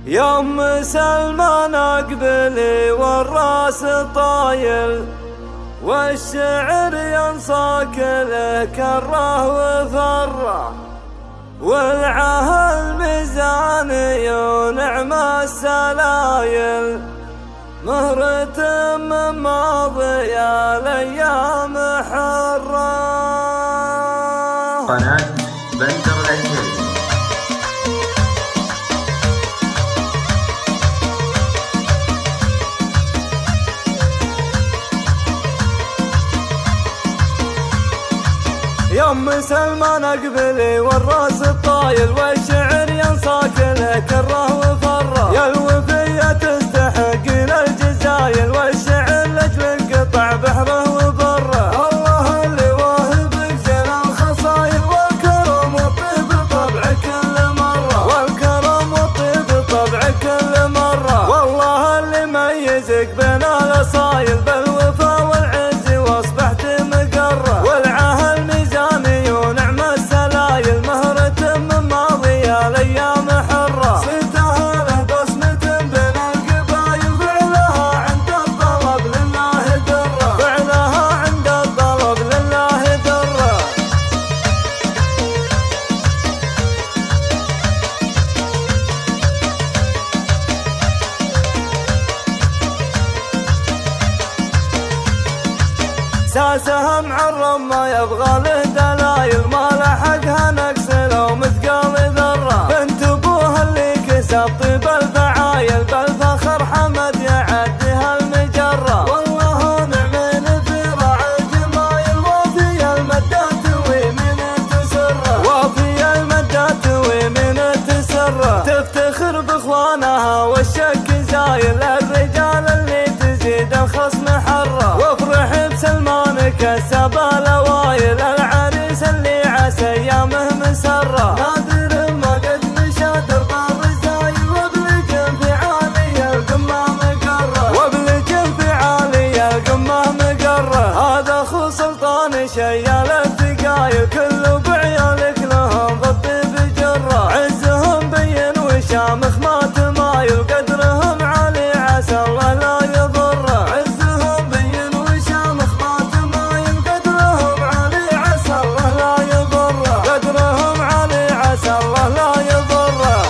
يا ام سلمان اقبلي والراس طايل، والشعر ينصاك له كره وفره، والعهل ميزاني ونعم السلايل، مهرة من ماضية الايام حرة. قناة بندر العتيبي. يا ام سلمان اقبلي والراس الطايل، والشعر ينصاك له كره وفره، يا الوفية تستحقين الجزايل، والشعر لاجل انقطع بحره وبره. الله اللي واهبك زين الخصايل، والكرم والطيب طبع كل مرة، والكرم والطيب طبع كل مرة. والله اللي ميزك بين الاصايل بالوفا والعز واصبحت مقرة، والعهل ميزاني ونعم السلايل، مهرة من ماضية الايام حرة. صيتها له بصمة بين القبايل، فعلها عند الطلب لله درة، فعلها عند الطلب لله درة. ساسها معرم ما يبغى له دلايل، ما لحقها نقص لو مثقال ذره، بنت ابوها اللي كسب طيب الفعايل، بالفخر حمد يعدها المجره. والله نعمين في راعي الجمايل، وفي المدات ومن تسره، وفي المدات ومن تسره. تفتخر باخوانها والشك زايل، الرجال اللي تزيد الخصم حره، وافرح بسلمان كسب الاوايل، العريس اللي عسى ايامه مسره. نادر ما قد مشى درب الرزايل، وابلج في عالي القمه مقره، وابلج في عالي القمه مقره. هذا اخو سلطان شيال الثقايل، كله بعيالك لهم بالطيب جره، عزهم بين وشامخ ما تمايل، قدرهم عالي عسى الله لا يضره، عزهم بين وشامخ ما تمايل، قدرهم عالي عسى الله لا يضره، قدرهم عالي عسى الله لا يضره.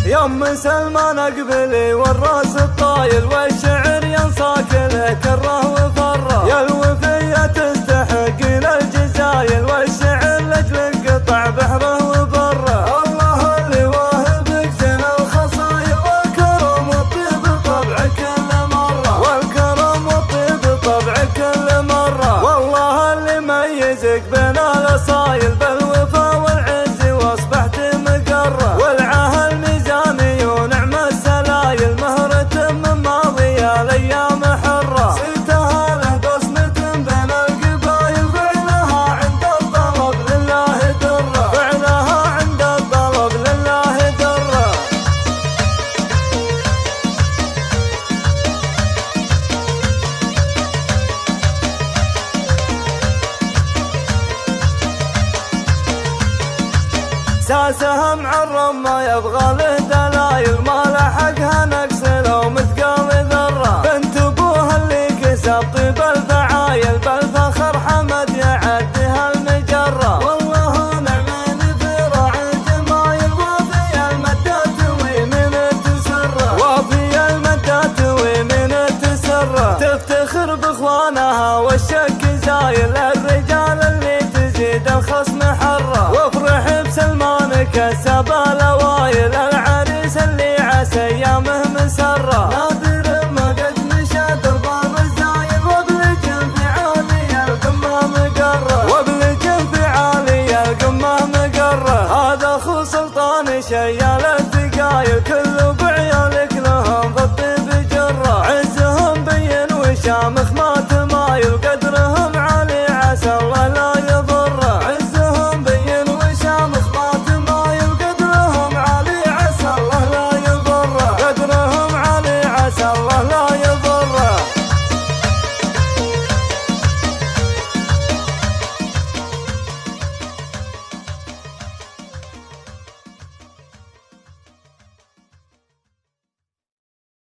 يا ام سلمان اقبلي والراس الطايل، والشعر ينصاك له كره وفره، يا الوفية تستحقين الجزايل، والشعر لاجل انقطع بحره وبره. الله اللي واهبك زين الخصايل، والكرم والطيب طبع كل مرة، والكرم والطيب طبع كل مرة. والله اللي ميزك بين الاصايل بالوفا والعز واصبحت مقرة، والعهل ميزاني ونعم السلايل، مهرة من ماضية الايام حرة. صيتها له بصمة بين القبايل، فعلها عند الطلب لله درة، فعلها عند الطلب لله درة. ساسها معرم ما يبغى له دلايل، ما لحقها نقص لو مثقال ذره، بنت ابوها اللي كسب طيب الفعايل، بالفخر حمد يعدها المجره. والله نعمين في راعي الجمايل، وفي المدات ومن تسره، وفي المدات ومن تسره. تفتخر باخوانها والشك زايل، الرجال اللي تزيد الخصم حره، وافرح بسلمان كسب الاوايل، العريس اللي عسى ايامه مسره.